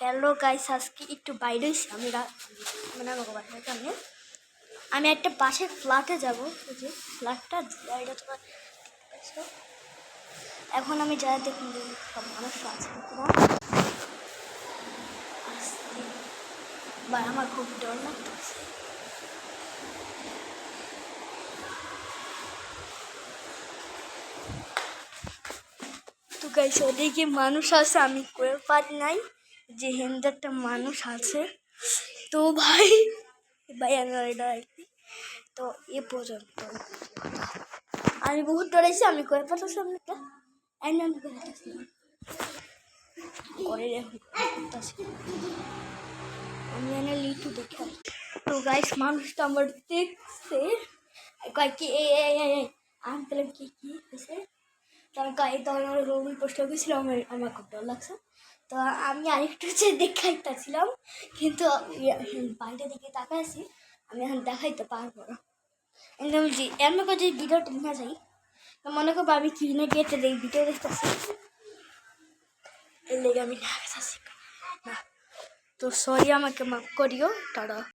Hello guys, আজকে একটু বাইরে আমি মানে আমাকে বাসার সামনে আমি একটা পাশের ফ্ল্যাটে যাবো। যে ফ্ল্যাটটা এটা তোমার এখন আমি যাই দেখুন যে সব মানুষ আছে কিনা। বা আমার খুব ডর লাগতেছে। তো গাইস ওদিকে মানুষ আছে, আমি কয়ে পারি নাই যে হিন্দু একটা মানুষ আছে। তো ভাই আমার ডর। তো এ পর্যন্ত আমি বহুত ডরাইছি, আমি কয়ে পারতেছি আপনাকে আমি এনে লিটু দেখে। তো গাইস মানুষটা আমার দেখছে কয় কি আমি পেলাম কি হয়েছে। তখন কয় তখন আমার রবি পোস্ট গেছিল, আমার খুব ডর লাগছে। তো আমি আরেকটু যে দেখাইতেছিলাম, কিন্তু বাইরে দিকে তাকাইছি, আমি এখন দেখাইতে পারবো না। একদম যে এমন করে যে ভিডিওটা নিয়ে যাই, মনে করবো আমি কিনে গিয়েতে ভিডিও দেখতেছি, এর লেগে আমি না। তো সরি, আমাকে মাফ করিও। টাটা।